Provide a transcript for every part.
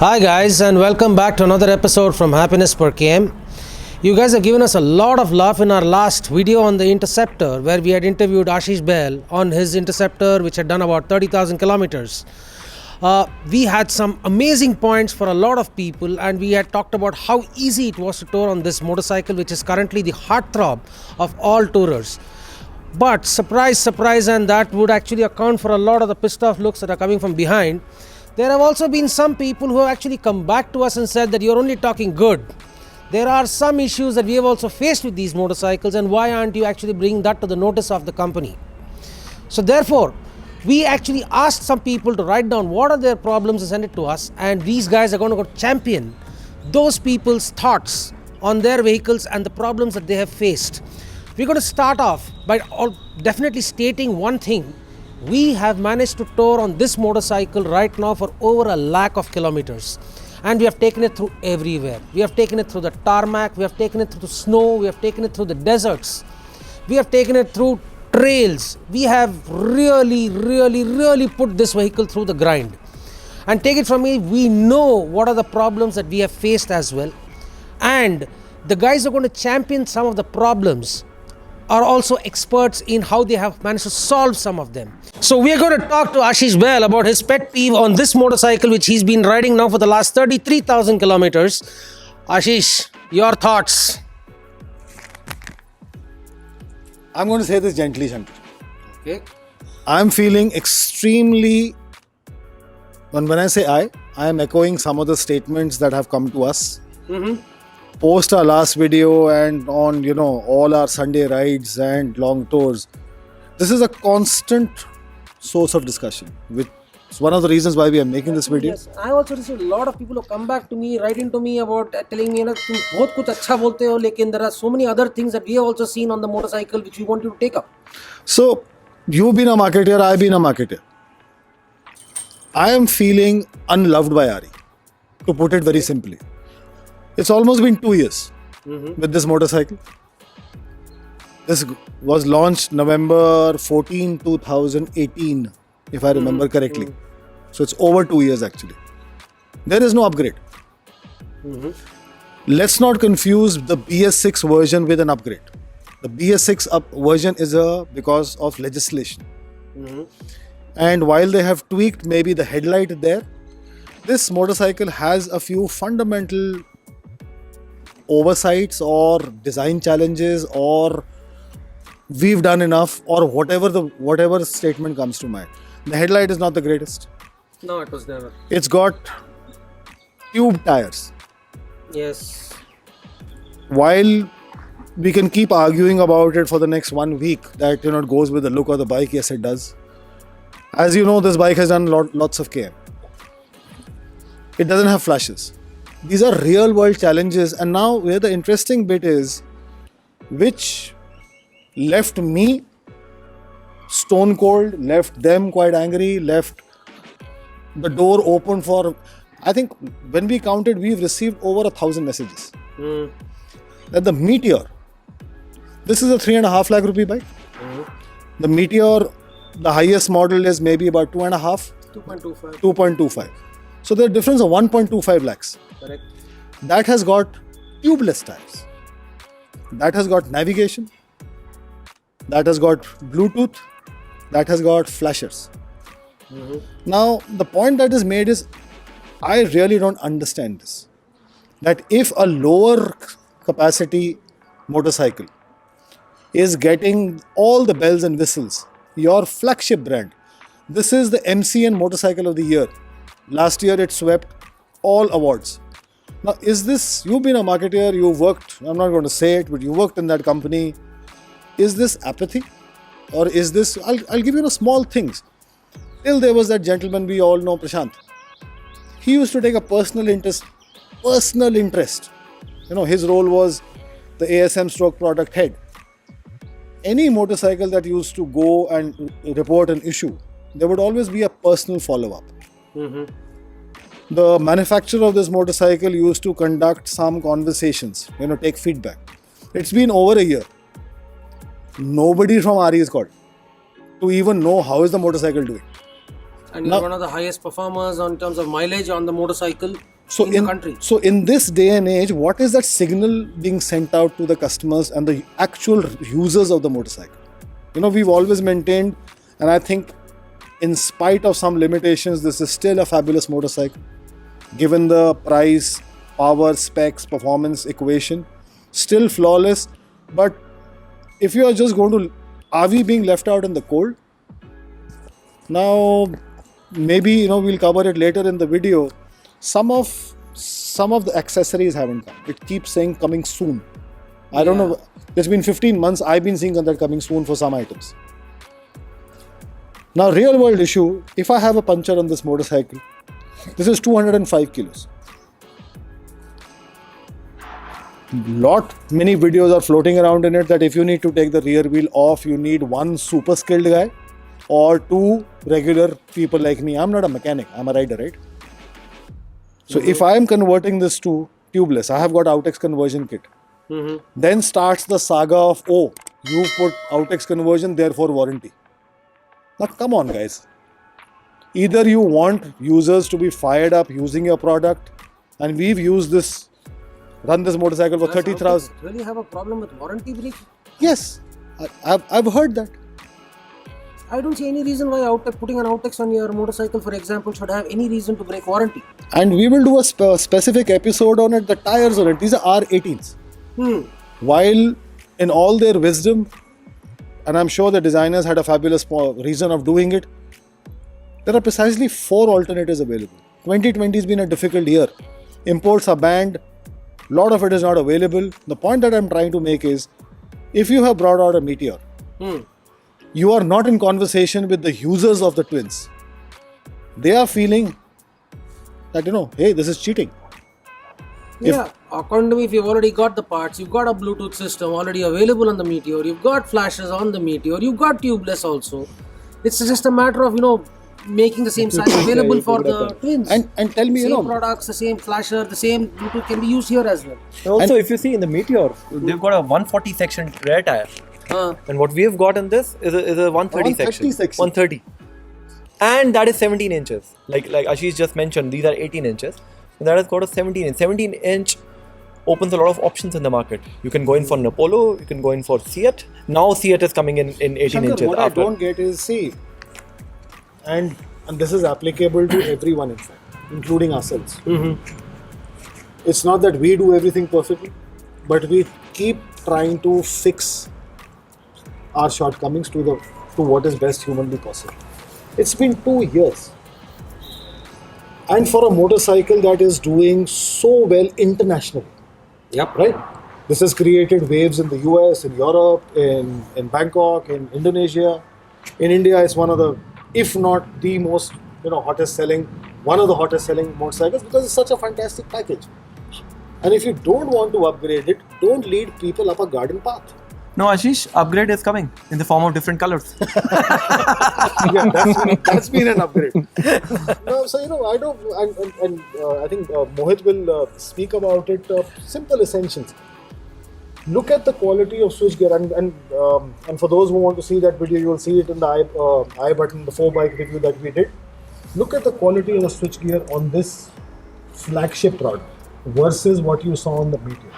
Hi guys, and welcome back to another episode from Happiness Per KM. You guys have given us a lot of love in our last video on the Interceptor, where we had interviewed Ashish Bahl on his Interceptor, which had done about 30,000 kilometers. We had some amazing points for a lot of people, and we had talked about how easy it was to tour on this motorcycle, which is currently the heartthrob of all tourers. But surprise, surprise, and that would actually account for a lot of the pissed off looks that are coming from behind. There have also been some people who have actually come back to us and said that you're only talking good. There are some issues that we have also faced with these motorcycles, and why aren't you actually bringing that to the notice of the company? So therefore, we actually asked some people to write down what are their problems and send it to us, and these guys are going to go champion those people's thoughts on their vehicles and the problems that they have faced. We're going to start off by definitely stating one thing. We have managed to tour on this motorcycle right now for over 1 lakh of kilometers, and we have taken it through everywhere. We have taken it through the tarmac, we have taken it through the snow, we have taken it through the deserts, we have taken it through trails. We have really put this vehicle through the grind. And take it from me, we know what are the problems that we have faced as well, and the guys who are going to champion some of the problems are also experts in how they have managed to solve some of them. So we are going to talk to Ashish Bahl about his pet peeve on this motorcycle, which he's been riding now for the last 33,000 kilometers. Ashish, your thoughts? I'm going to say this gently, Shankar. Okay. I'm feeling extremely, when I say I am echoing some of the statements that have come to us. Post our last video and on, all our Sunday rides and long tours. This is a constant source of discussion, which is one of the reasons why we are making this video. Yes, I also received a lot of people who come back to me, writing to me about telling me, तुम बहुत कुछ अच्छा बोलते हो, लेकिन there are so many other things that we have also seen on the motorcycle which we want you to take up. So, you've been a marketer, I've been a marketer. I am feeling unloved by Ari, to put it very simply. It's almost been 2 years with this motorcycle. This was launched November 14, 2018, if I remember correctly. So it's over 2 years actually. There is no upgrade. Let's not confuse the BS6 version with an upgrade. The BS6 version is because of legislation. And while they have tweaked maybe the headlight there, this motorcycle has a few fundamental oversights or design challenges, or we've done enough, or whatever statement comes to mind. The headlight is not the greatest. No, it was never. It's got tube tires. Yes. While we can keep arguing about it for the next 1 week that it goes with the look of the bike, yes it does. As you know, this bike has done lots of KM. It doesn't have flashes. These are real world challenges, and now where the interesting bit is, which left me stone cold, left them quite angry, left the door open for, I think when we counted, we've received over 1,000 messages. That the Meteor, this is a 3.5 lakh rupee bike. The Meteor, the highest model is maybe about 2.25. So the difference of 1.25 lakhs. Correct. That has got tubeless tires. That has got navigation. That has got Bluetooth. That has got flashers. Now, the point that is made is, I really don't understand this. That if a lower capacity motorcycle is getting all the bells and whistles, your flagship brand, this is the MCN Motorcycle of the Year. Last year it swept all awards. Now, is this, you've been a marketer, you've worked, I'm not going to say it, but you worked in that company. Is this apathy? Or is this, I'll give you small things. Till there was that gentleman we all know, Prashant. He used to take a personal interest. His role was the ASM stroke product head. Any motorcycle that used to go and report an issue, there would always be a personal follow-up. The manufacturer of this motorcycle used to conduct some conversations, take feedback. It's been over a year. Nobody from RE is called to even know how is the motorcycle doing. And you're one of the highest performers in terms of mileage on the motorcycle. So in the country. So in this day and age, what is that signal being sent out to the customers and the actual users of the motorcycle? We've always maintained, and I think in spite of some limitations, this is still a fabulous motorcycle. Given the price, power, specs, performance equation, still flawless. But if you are just going to, are we being left out in the cold? Now, maybe we'll cover it later in the video. Some of the accessories haven't come. It keeps saying coming soon. I don't know. It's been 15 months. I've been seeing that coming soon for some items. Now, real world issue. If I have a puncture on this motorcycle, this is 205 kilos. Many videos are floating around in it that if you need to take the rear wheel off, you need one super skilled guy or two regular people like me. I'm not a mechanic. I'm a rider, right? So if I am converting this to tubeless, I have got Outex conversion kit. Then starts the saga of, oh, you put Outex conversion, therefore warranty. Now come on, guys. Either you want users to be fired up using your product, and we've run this motorcycle for 30,000. Will you have a problem with warranty breach? Yes, I've heard that. I don't see any reason why putting an Outex on your motorcycle, for example, should have any reason to break warranty. And we will do a specific episode on it, the tires on it. These are R18s. While in all their wisdom, and I'm sure the designers had a fabulous reason of doing it, there are precisely 4 alternatives available. 2020 has been a difficult year. Imports are banned. A lot of it is not available. The point that I'm trying to make is, if you have brought out a Meteor, you are not in conversation with the users of the twins. They are feeling that, hey, this is cheating. According to me, if you've already got the parts, you've got a Bluetooth system already available on the Meteor, you've got flashes on the Meteor, you've got tubeless also. It's just a matter of, making the same size available for the twins. And tell me, same products, the same flasher, the same Bluetooth can be used here as well. Also, if you see in the Meteor, they've got a 140 section rear tire. And what we have got in this is a 130 section. 130. And that is 17 inches. Like Ashish just mentioned, these are 18 inches. And that has got a 17 inch. 17 inch opens a lot of options in the market. You can go in for Apollo, you can go in for Seat. Now Seat is coming in 18 Shankar, inches. What I don't get is, see, and this is applicable to everyone, in fact, including ourselves. It's not that we do everything perfectly, but we keep trying to fix our shortcomings to what is best humanly possible. It's been 2 years. And for a motorcycle that is doing so well internationally. Yep. Right? This has created waves in the US, in Europe, in Bangkok, in Indonesia. In India, it's one of the, if not the most, hottest selling motorcycles because it's such a fantastic package. And if you don't want to upgrade it, don't lead people up a garden path. No, Ashish, upgrade is coming in the form of different colors. Yeah, that's been an upgrade. No, so I don't, and I think Mohit will speak about it. Simple essentials. Look at the quality of switchgear, and for those who want to see that video, you will see it in the I button, the 4-bike review that we did. Look at the quality of the switchgear on this flagship product versus what you saw on the Meteor.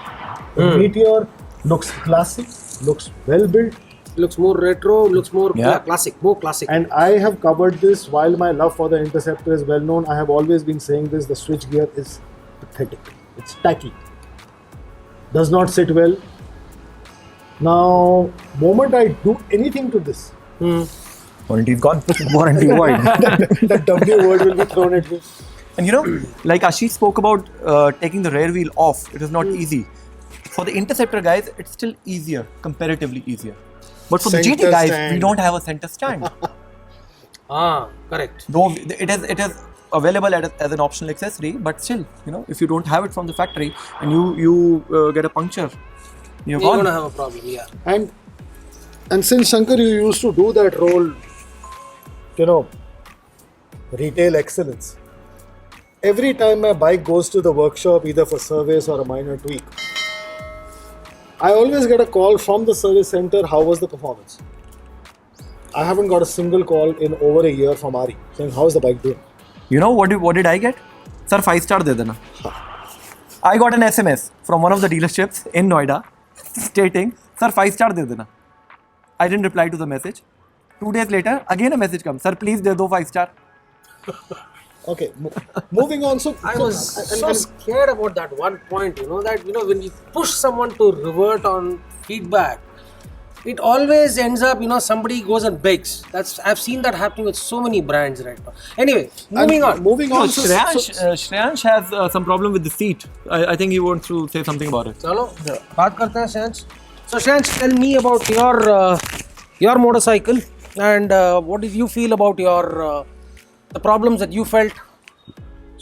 The Meteor looks classic, looks well built, looks more retro, looks more classic, more classic. And I have covered this while my love for the Interceptor is well known. I have always been saying this, the switchgear is pathetic. It's tacky. Does not sit well. Now, moment I do anything to this, Warranty is gone. Warranty void. that W word will be thrown at me. And like Ashish spoke about taking the rear wheel off, it is not easy. For the Interceptor guys, it's still easier, comparatively easier. But for the GT guys, we don't have a center stand. Correct. Though it is available as an optional accessory, but still, if you don't have it from the factory and you get a puncture, you're gonna have a problem. Yeah. And since Shankar, you used to do that role, retail excellence. Every time my bike goes to the workshop, either for service or a minor tweak, I always get a call from the service center, how was the performance? I haven't got a single call in over a year from Ari saying, how's the bike doing? What did I get? Sir, 5 star de dena. I got an SMS from one of the dealerships in Noida stating, Sir, 5 star de dena. I didn't reply to the message. 2 days later, again a message comes, Sir, please de do 5 star. Okay, moving on. So I was so scared about that one point, that when you push someone to revert on feedback, it always ends up, somebody goes and begs. I've seen that happening with so many brands right now. Anyway, moving on. No, Shreyansh has some problem with the seat. I think he wants to say something about it. Chalo, baat karte hain, Shreyansh. So Shreyansh, tell me about your motorcycle and what did you feel about your the problems that you felt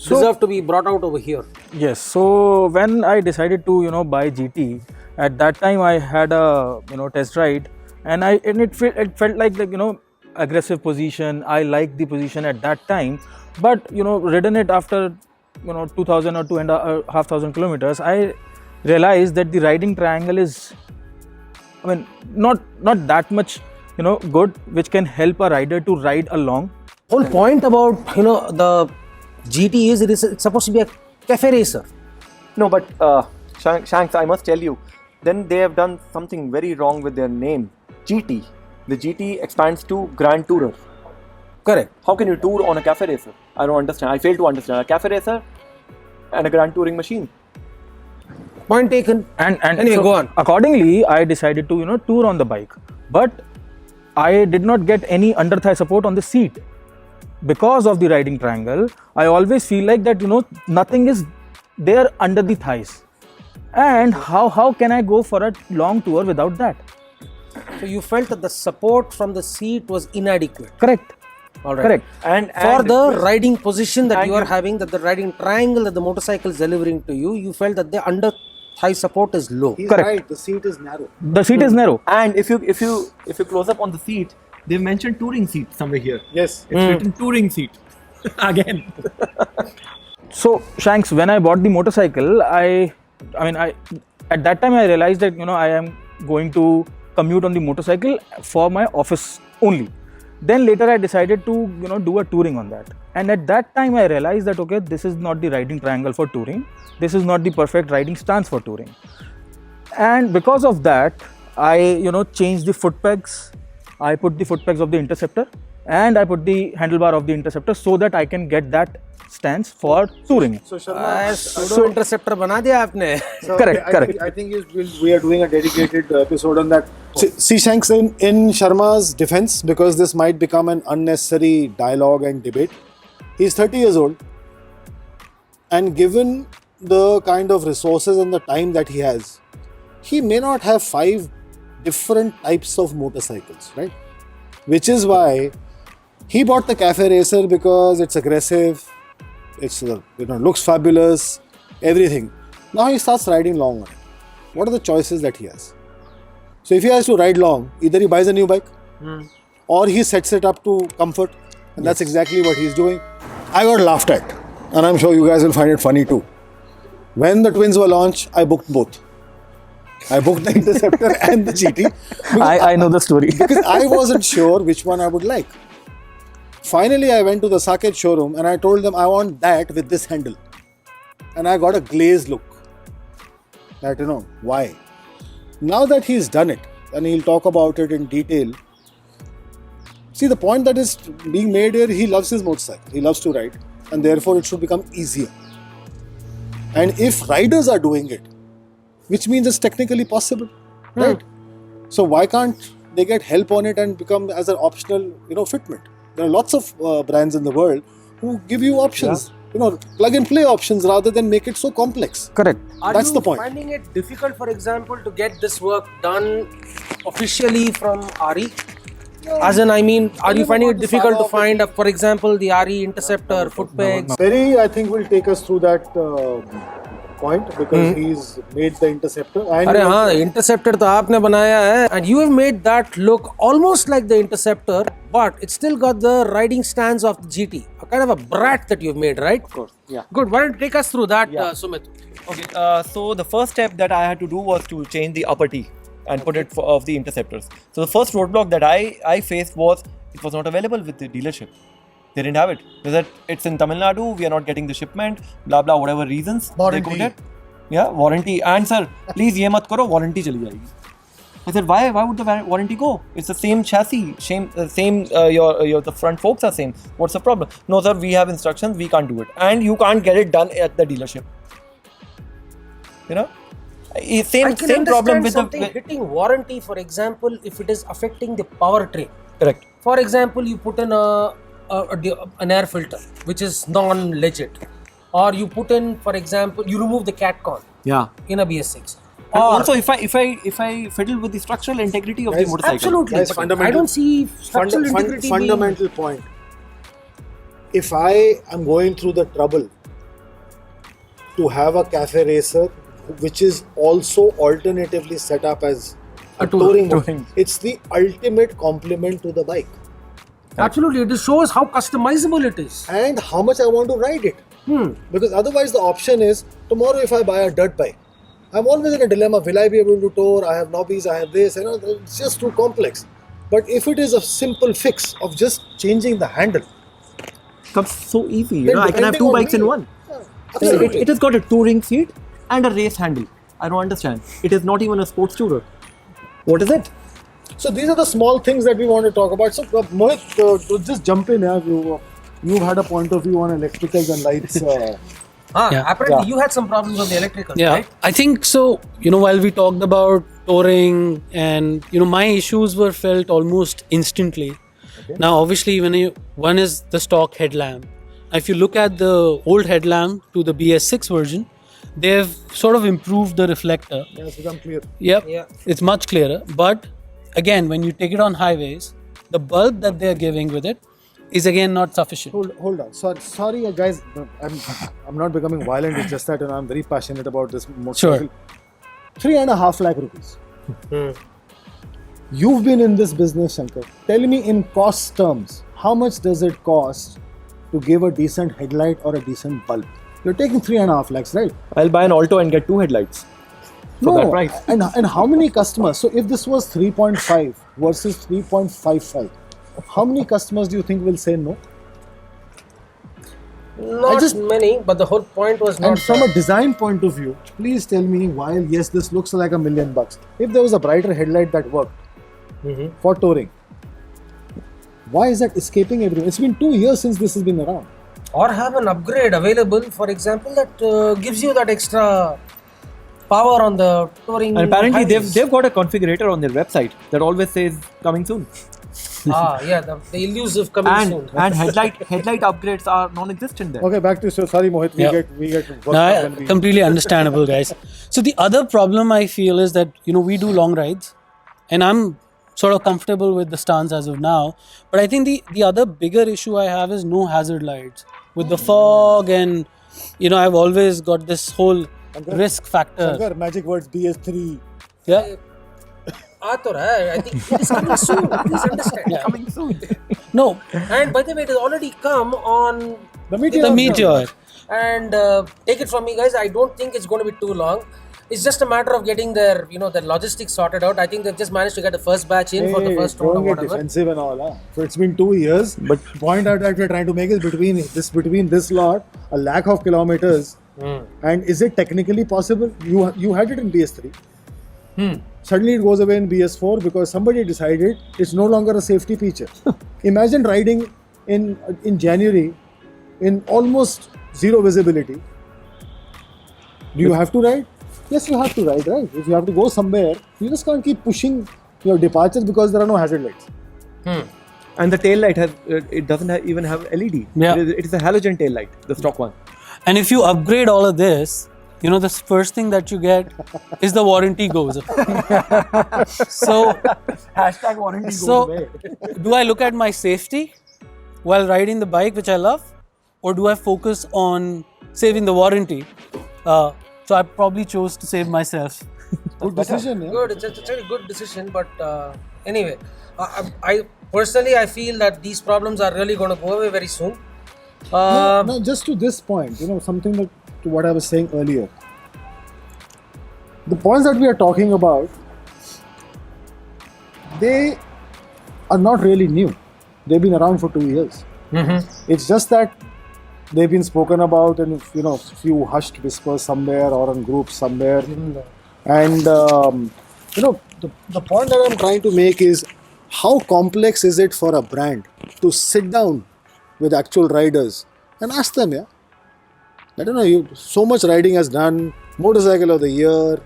deserve to be brought out over here. Yes. So when I decided to buy GT, at that time I had a test ride, and it felt like the aggressive position. I liked the position at that time, but ridden it after 2,000 or 2,500 kilometers, I realized that the riding triangle is, not that much good, which can help a rider to ride along. Whole point about the GT is it's supposed to be a cafe racer. No, but Shanks, I must tell you, then they have done something very wrong with their name. GT. The GT expands to Grand Tourer. Correct. How can you tour on a cafe racer? I don't understand. I fail to understand. A cafe racer and a Grand Touring machine. Point taken. And anyway, so go on. Accordingly, I decided to tour on the bike, but I did not get any under thigh support on the seat. Because of the riding triangle, I always feel like that nothing is there under the thighs. And how can I go for a long tour without that? So you felt that the support from the seat was inadequate. Correct. All right. Correct. And for the riding position that you are you- having, that the riding triangle that the motorcycle is delivering to you, you felt that the under thigh support is low. he's Correct. right. The seat is narrow. The seat is narrow. And if you close up on the seat, they've mentioned touring seat somewhere here. Yes. It's written touring seat. Again. So Shanks, when I bought the motorcycle, I at that time I realized that I am going to commute on the motorcycle for my office only. Then later I decided to do a touring on that, and at that time I realized that okay, this is not the riding triangle for touring. This is not the perfect riding stance for touring. And because of that, I changed the foot pegs. I put the foot pegs of the Interceptor, and I put the handlebar of the Interceptor so that I can get that stance for touring. So Sharma, So interceptor बना दिया आपने. so correct, correct. I think we are doing a dedicated episode on that. See Shanks, in Sharma's defense, because this might become an unnecessary dialogue and debate, he's 30 years old, and given the kind of resources and the time that he has, he may not have 5 different types of motorcycles, right? Which is why he bought the Cafe Racer, because it's aggressive, it's looks fabulous, everything. Now he starts riding long on it. What are the choices that he has? So if he has to ride long, either he buys a new bike or he sets it up to comfort, and that's exactly what he's doing. I got laughed at, and I'm sure you guys will find it funny too. When the twins were launched, I booked both. I booked the Interceptor and the GT I know the story. because I wasn't sure which one I would like. Finally, I went to the Saket showroom and I told them I want that with this handle. And I got a glazed look. That, why? Now that he's done it, and he'll talk about it in detail. See, the point that is being made here, he loves his motorcycle. He loves to ride. And therefore, it should become easier. And if riders are doing it, which means it's technically possible, right? So why can't they get help on it and become as an optional, fitment? There are lots of brands in the world who give you options, plug and play options rather than make it so complex. Correct. That's the point. Are you finding it difficult, for example, to get this work done officially from RE? As in, are you finding it difficult to find, for example, the RE Interceptor, foot pegs? Perry, I think, will take us through that point because he's made the Interceptor. And अरे हाँ, Interceptor तो आपने बनाया है, and you have made that look almost like the Interceptor, but it's still got the riding stance of the GT, a kind of a brat that you've made, right? Of course, yeah. Good. Why don't you take us through that, Sumit? Okay, so the first step that I had to do was to change the upper T and put it of the Interceptors. So the first roadblock that I faced was it was not available with the dealership. They didn't have it. They said it's in Tamil Nadu. We are not getting the shipment. Blah blah whatever reasons Warranty. they quoted. Yeah, warranty. And sir, please ये मत करो, warranty चली जाएगी. I said, why? Why would the warranty go? It's the same chassis, same. Your the front forks are same. What's the problem? No, sir. We have instructions. We can't do it, and you can't get it done at the dealership. You know, same I can same problem understand with something the. hitting warranty, for example, if it is affecting the powertrain. Correct. For example, you put in an air filter which is non-legit, or you put in, for example, you remove the cat con Yeah. in a BS6. And Or also, if I fiddle with the structural integrity of the motorcycle, absolutely, Guys, but fundamental- I don't see structural integrity being- fundamental point. If I am going through the trouble to have a cafe racer which is also alternatively set up as a touring mode, touring. it's the ultimate compliment to the bike Absolutely, it shows how customizable it is. and how much I want to ride it. Because otherwise the option is tomorrow if I buy a dirt bike, I'm always in a dilemma. Will I be able to tour? I have knobbies, I have this, it's just too complex. But if it is a simple fix of just changing the handle, comes so easy. You Then know, I can have depending two on bikes me- in one. absolutely. It has got a touring seat and a race handle. I don't understand. It is not even a sports tourer. What is it? So these are the small things that we want to talk about. So Mohit, to just jump in, you've had a point of view on electricals and lights. Apparently, you had some problems on the electrical, Yeah, right? I think so. While we talked about touring, and my issues were felt almost instantly. Okay. Now, obviously, one is the stock headlamp. If you look at the old headlamp to the BS6 version, they've sort of improved the reflector. Yeah, it's become clear. Yep, Yeah. it's much clearer. But again, when you take it on highways, the bulb that they're giving with it is again not sufficient. Hold on. Sorry, guys. I'm not becoming violent. It's just that I'm very passionate about this motorcycle. Sure. 3.5 lakh rupees. You've been in this business, Shankar. Tell me in cost terms, how much does it cost to give a decent headlight or a decent bulb? You're taking 3.5 lakhs, right? I'll buy an Alto and get two headlights for that price. And how many customers? So if this was 3.5 versus 3.55, how many customers do you think will say no? Not many, but the whole point was not. And from a design point of view, please tell me, while yes, this looks like $1 million, if there was a brighter headlight that worked for touring, why is that escaping everyone? It's been 2 years since this has been around. Or have an upgrade available, for example, that gives you that extra power on the touring. And apparently, highways. they've got a configurator on their website that always says coming soon. The elusive coming soon. And headlight upgrades are non-existent there. Okay, back to so sorry, Mohit. Yeah. We get worked No, up when we completely understandable, guys. So the other problem I feel is that we do long rides, and I'm sort of comfortable with the stance as of now. But I think the other bigger issue I have is no hazard lights with the fog, and I've always got this whole risk factor. Shankar, magic words BS3. Yeah. I think it is coming soon. Please understand. Coming soon. No, And by the way, it has already come on The Meteor. the Meteor. And take it from me, guys. I don't think it's going to be too long. It's just a matter of getting their, their logistics sorted out. I think they've just managed to get the first batch in for the first round or Don't get whatever. defensive and all. Huh? So it's been 2 years. But point out that we're trying to make is between this lot, 1 lakh of kilometers. And is it technically possible? You had it in BS3. Suddenly it goes away in BS4 because somebody decided it's no longer a safety feature. Imagine riding in January in almost zero visibility. Do you have to ride? Yes, you have to ride, right? If you have to go somewhere, you just can't keep pushing your departures because there are no hazard lights. And the tail light doesn't even have LED. Yeah. It is a halogen tail light, the stock one. And if you upgrade all of this, the first thing that you get is the warranty goes up. So, Hashtag warranty so do I look at my safety while riding the bike, which I love, or do I focus on saving the warranty? So I probably chose to save myself. Good decision, yeah? Good. It's a very good decision. But anyway, I personally, I feel that these problems are really going to go away very soon. No, just to this point, something that to what I was saying earlier. The points that we are talking about, they are not really new. They've been around for 2 years. It's just that they've been spoken about in few hushed whispers somewhere or on groups somewhere. And the point that I'm trying to make is how complex is it for a brand to sit down with actual riders and ask them, yeah, I don't know, so much riding has done, motorcycle of the year,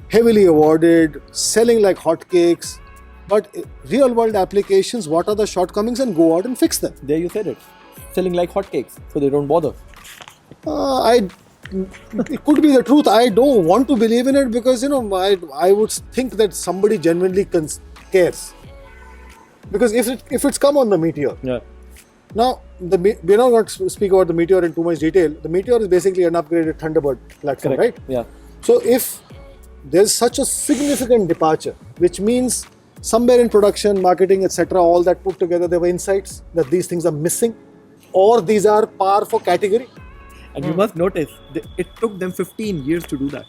heavily awarded, selling like hotcakes, but real world applications, what are the shortcomings, and go out and fix them. There you said it. Selling like hotcakes, so they don't bother. It could be the truth. I don't want to believe in it because I would think that somebody genuinely cares. Because if it's come on the Meteor. Yeah. Now we're not going to speak about the Meteor in too much detail. The Meteor is basically an upgraded Thunderbird platform, Correct. right? Yeah. So if there's such a significant departure, which means somewhere in production, marketing, etc., all that put together, there were insights that these things are missing, or these are par for category. And you must notice, it took them 15 years to do that.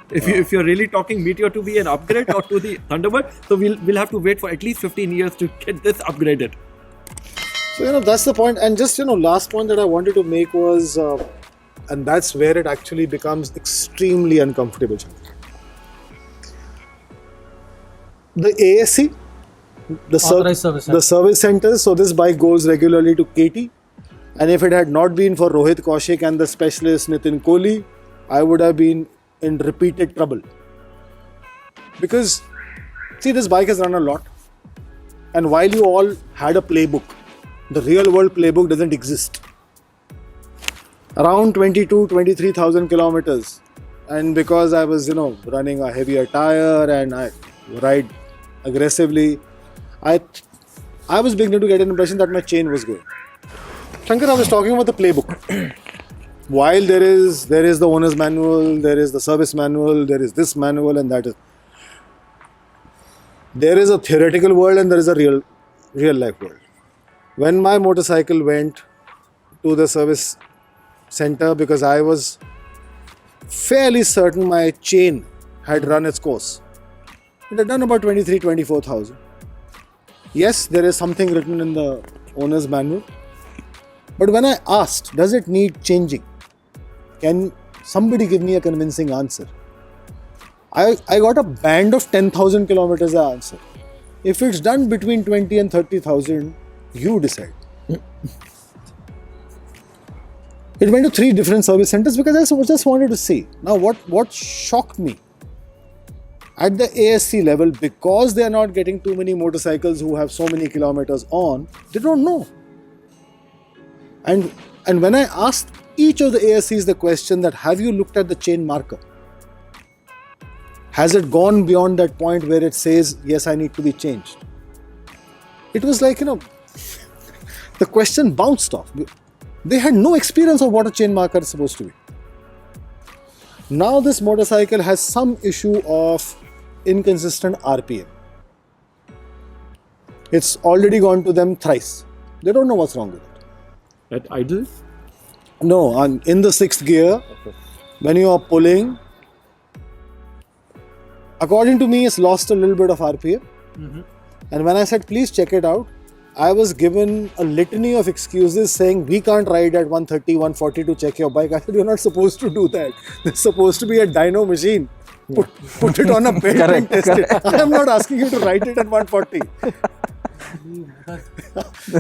If you're really talking Meteor to be an upgrade or to the Thunderbird, so we'll have to wait for at least 15 years to get this upgraded. So that's the point. And just last point that I wanted to make was, and that's where it actually becomes extremely uncomfortable. The ASC, the service centers. So this bike goes regularly to KT. And if it had not been for Rohit Kaushik and the specialist Nitin Kohli, I would have been in repeated trouble. Because, see, this bike has run a lot. And while you all had a playbook, the real world playbook doesn't exist. Around 23,000 kilometers. And because I was, running a heavier tire and I ride aggressively, I was beginning to get an impression that my chain was going. Shankar, I was talking about the playbook. While there is the owner's manual, there is the service manual, there is this manual and that is. There is a theoretical world and there is a real life world. When my motorcycle went to the service center, because I was fairly certain my chain had run its course. It had done about 24,000. Yes, there is something written in the owner's manual. But when I asked, does it need changing? Can somebody give me a convincing answer? I got a band of 10,000 kilometers as answer. If it's done between 20 and 30,000, you decide. It went to 3 different service centers because I just wanted to see. Now what shocked me, at the ASC level, because they are not getting too many motorcycles who have so many kilometers on, they don't know. And when I asked each of the ASCs the question that, have you looked at the chain marker? Has it gone beyond that point where it says, yes, I need to be changed? It was like, the question bounced off. They had no experience of what a chain marker is supposed to be. Now this motorcycle has some issue of inconsistent RPM. It's already gone to them thrice. They don't know what's wrong with it. At idle? No, in the 6th gear, when you are pulling, according to me, it's lost a little bit of RPM. And when I said, please check it out, I was given a litany of excuses saying, we can't ride at 130, 140 to check your bike. I said, you're not supposed to do that. There's supposed to be a dyno machine. Put it on a belt and test it. I am not asking you to ride it at 140.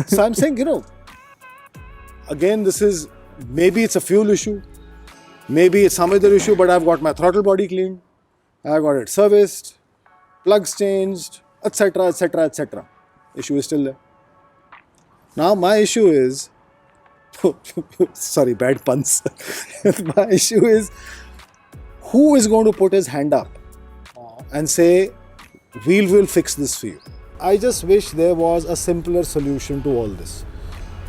So I'm saying, again, maybe it's a fuel issue, maybe it's some other issue, but I've got my throttle body cleaned, I've got it serviced, plugs changed, etc., etc., etc. Issue is still there. Now my issue is, sorry, bad puns. My issue is, who is going to put his hand up and say, we will fix this for you? I just wish there was a simpler solution to all this.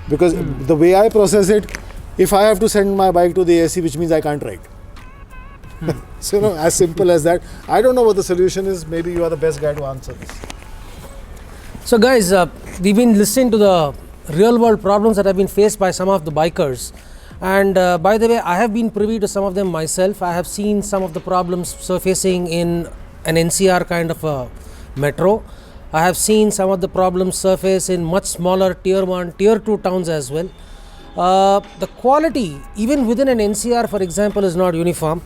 Because the way I process it, if I have to send my bike to the AC, which means I can't ride. So, as simple as that. I don't know what the solution is. Maybe you are the best guy to answer this. So guys, we've been listening to the real world problems that have been faced by some of the bikers. And by the way, I have been privy to some of them myself. I have seen some of the problems surfacing in an NCR kind of a metro. I have seen some of the problems surface in much smaller tier 1, tier 2 towns as well. The quality, even within an NCR, for example, is not uniform.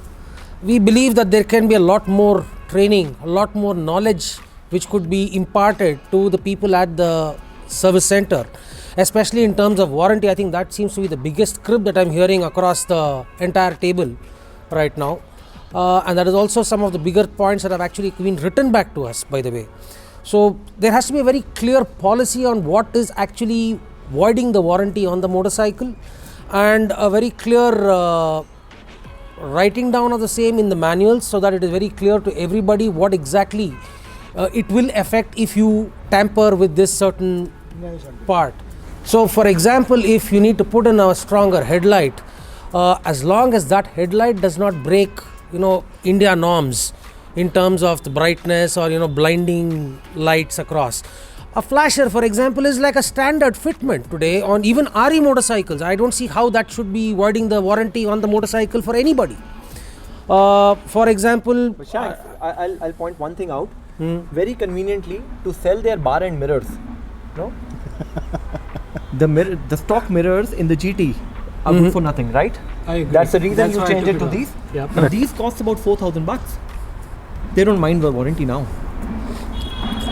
We believe that there can be a lot more training, a lot more knowledge which could be imparted to the people at the service center, especially in terms of warranty. I think that seems to be the biggest crib that I'm hearing across the entire table right now. And that is also some of the bigger points that have actually been written back to us, by the way. So there has to be a very clear policy on what is actually voiding the warranty on the motorcycle, and a very clear writing down of the same in the manuals, so that it is very clear to everybody what exactly it will affect if you tamper with this certain part. So for example, if you need to put in a stronger headlight, as long as that headlight does not break India norms in terms of the brightness or blinding lights across. A flasher, for example, is like a standard fitment today on even RE motorcycles. I don't see how that should be voiding the warranty on the motorcycle for anybody. For example, I'll point one thing out. Very conveniently, to sell their bar and mirrors, the stock mirrors in the GT are good for nothing, right? I agree. That's the reason That's you why I change took it to it off. these. Yeah. Now these cost about $4,000. They don't mind the warranty now.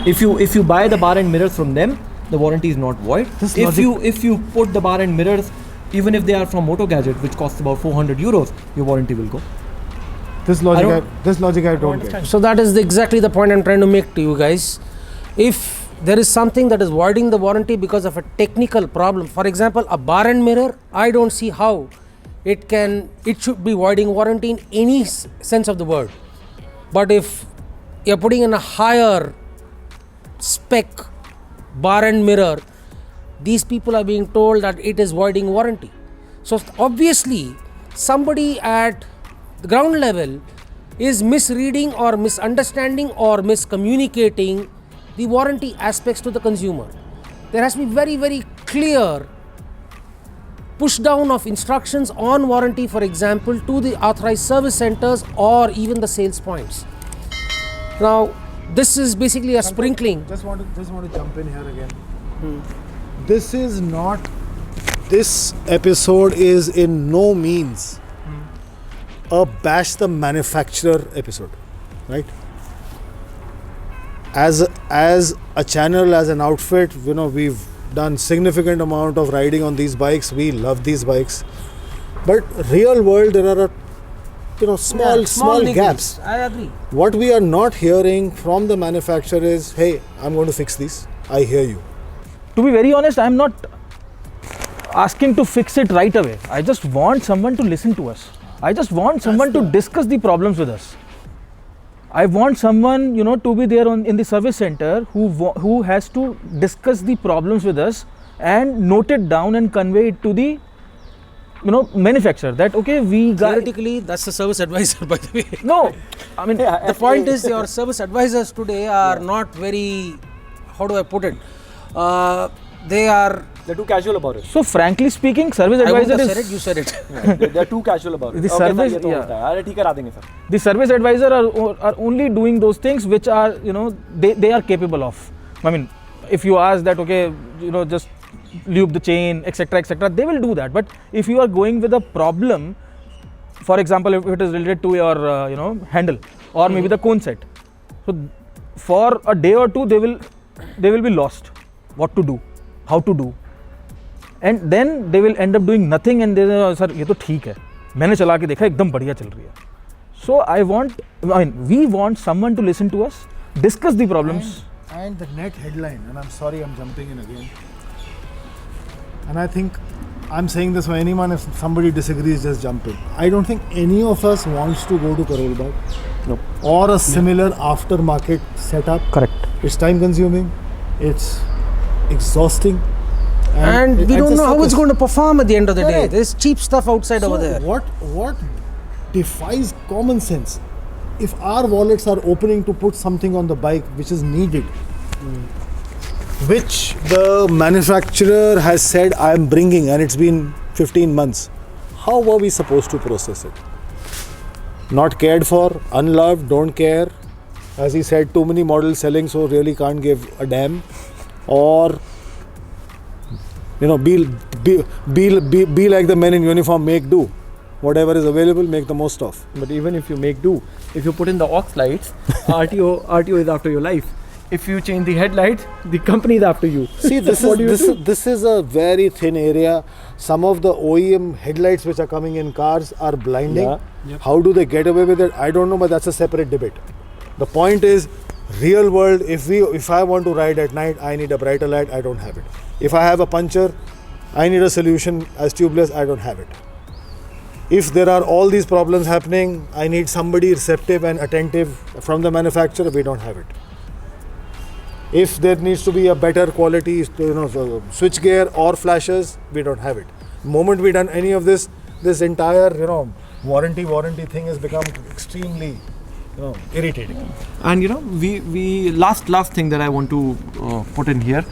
If you buy the bar and mirrors from them, the warranty is not void. If you put the bar and mirrors, even if they are from Moto Gadget, which costs about 400 euros, your warranty will go. This logic I don't get. so that is exactly the point I'm trying to make to you guys. If there is something that is voiding the warranty because of a technical problem, for example, a bar and mirror, I don't see how it should be voiding warranty in any sense of the word. But if you're putting in a higher spec bar and mirror, these people are being told that it is voiding warranty. So obviously somebody at the ground level is misreading or misunderstanding or miscommunicating the warranty aspects to the consumer. There has to be very, very clear push down of instructions on warranty, for example, to the authorized service centers or even the sales points. Now this is basically a sprinkling. Just want to jump in here again. This episode is in no means a bash the manufacturer episode, right? As a channel, as an outfit, we've done significant amount of riding on these bikes. We love these bikes, but real world there are small gaps. I agree. What we are not hearing from the manufacturer is, hey, I'm going to fix this. I hear you. To be very honest, I'm not asking to fix it right away. I just want someone to listen to us. I just want someone to discuss the problems with us. I want someone, to be there in the service center who has to discuss the problems with us and note it down and convey it to the manufacturer, that okay, we got. Theoretically, that's the service advisor, by the way. No, I mean, The point is, your service advisors today are not very, how do I put it? They're too casual about it. so frankly speaking, service I wouldn't advisor have said it, you said it. They're too casual about it. The service, the service advisor are only doing those things which are, they are capable of. I mean, if you ask that, okay, just lube the chain, etc., they will do that. But if you are going with a problem, for example, if it is related to your, handle or maybe the cone set, so for a day or two they will be lost. What to do, how to do, and then they will end up doing nothing, and they say, sir, ये तो ठीक है, मैंने चला के देखा एकदम बढ़िया चल रही है. So we want someone to listen to us, discuss the problems. And the net headline, and I'm sorry I'm jumping in again, and I think I'm saying this for anyone, if somebody disagrees, just jump in. I don't think any of us wants to go to Karol Bagh or a similar aftermarket setup. Correct. It's time consuming, it's exhausting, And we don't know how it's circus. going to perform at the end of the day. Correct. There's cheap stuff outside over there. What defies common sense? If our wallets are opening to put something on the bike which is needed, which the manufacturer has said I am bringing, and it's been 15 months, how were we supposed to process it? Not cared for, unloved, don't care, as he said, too many models selling, so really can't give a damn, or be like the men in uniform, make do. Whatever is available, make the most of. But even if you make do, if you put in the aux lights, RTO is after your life. If you change the headlights, the company is after you. See, this is a very thin area. Some of the OEM headlights which are coming in cars are blinding. Yeah. Yep. How do they get away with it? I don't know, but that's a separate debate. The point is, real world, if I want to ride at night, I need a brighter light, I don't have it. If I have a puncture, I need a solution as tubeless, I don't have it. If there are all these problems happening, I need somebody receptive and attentive from the manufacturer, we don't have it. If there needs to be a better quality, switch gear or flashers, we don't have it. The moment we done any of this entire, warranty thing has become extremely, irritating. And we last thing that I want to put in here.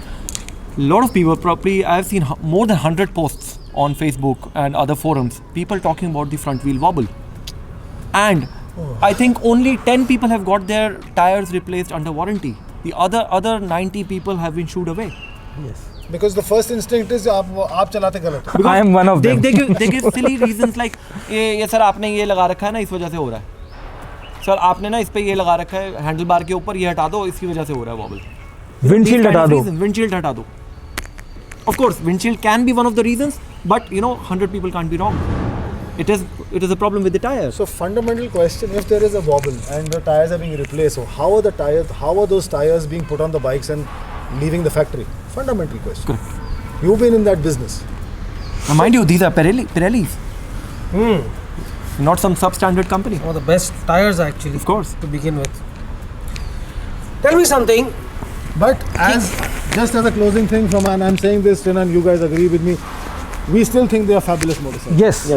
A lot of people, probably I've seen more than 100 posts on Facebook and other forums, people talking about the front wheel wobble. And I think only 10 people have got their tires replaced under warranty. The other 90 people have been shooed away. Yes. Because the first instinct is aap chalate galat. I am one of them. They give silly reasons like ये sir आपने ये लगा रखा है ना इस वजह से हो रहा है. सर आपने ना इस पे ये लगा रखा है हैंडल बार के ऊपर ये हटा दो इसकी वजह से हो रहा है वॉबल. Windshield हटा दो. Windshield हटा दो. Of course, windshield can be one of the reasons, but 100 people can't be wrong. It is a problem with the tires. So fundamental question: if there is a wobble and the tires are being replaced, so how are those tires being put on the bikes and leaving the factory? Fundamental question. Correct. You've been in that business. Now, mind you, these are Pirellis. Not some substandard company. One of the best tires actually. Of course. To begin with. Tell me something. But just as a closing thing and I'm saying this, and you guys agree with me, we still think they are fabulous motorcycles. Yes.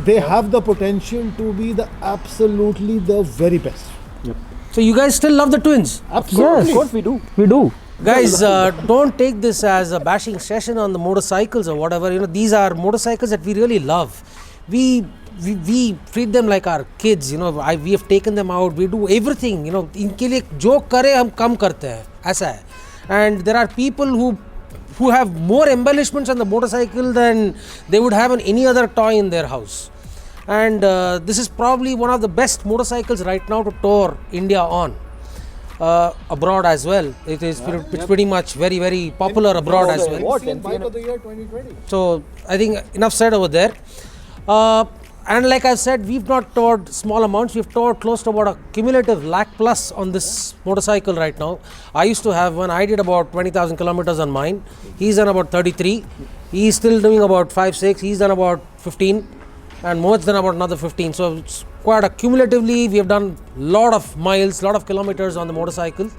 They have the potential to be absolutely the very best. Yep. So you guys still love the twins? Absolutely. Yes, of course we do. We do. Guys, don't take this as a bashing session on the motorcycles or whatever. These are motorcycles that we really love. We treat them like our kids. We have taken them out. We do everything. इनके लिए जो करे हम कम करते हैं. ऐसा है. And there are people who have more embellishments on the motorcycle than they would have on any other toy in their house. And this is probably one of the best motorcycles right now to tour India on. Abroad as well. It's pretty much very, very popular abroad as well. Bike of the year 2020. So I think enough said over there. And like I said, we've not toured small amounts. We've toured close to about a cumulative lakh plus on this motorcycle right now. I used to have one. I did about 20,000 kilometers on mine. He's done about 33. He's still doing about 5-6. He's done about 15. And Mohit's done about another 15. So it's quite cumulatively, we have done a lot of miles, lot of kilometers on the motorcycle.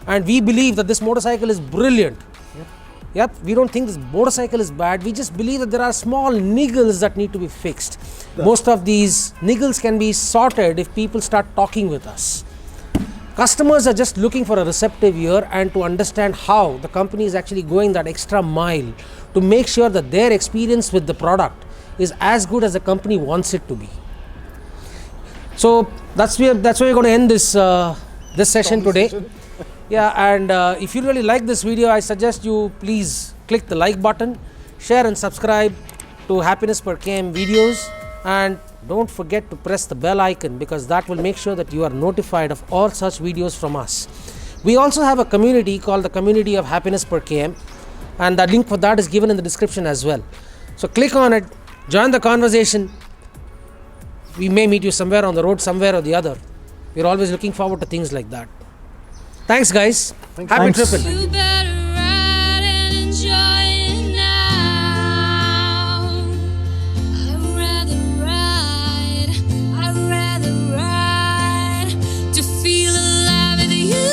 And we believe that this motorcycle is brilliant. Yep, we don't think this motorcycle is bad. We just believe that there are small niggles that need to be fixed. Most of these niggles can be sorted if people start talking with us. Customers are just looking for a receptive ear and to understand how the company is actually going that extra mile to make sure that their experience with the product is as good as the company wants it to be. So that's where we're going to end this session today. Yeah, and if you really like this video, I suggest you please click the like button, share and subscribe to Happiness Per km videos, and don't forget to press the bell icon because that will make sure that you are notified of all such videos from us. We also have a community called the Community of Happiness Per km, and the link for that is given in the description as well. So click on it, join the conversation. We may meet you somewhere on the road, somewhere or the other. We're always looking forward to things like that. Thanks, guys. Happy tripping. You better ride and enjoy it now. I'd rather ride to feel alive with you.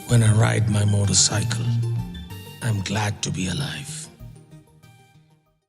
When I ride my motorcycle, I'm glad to be alive.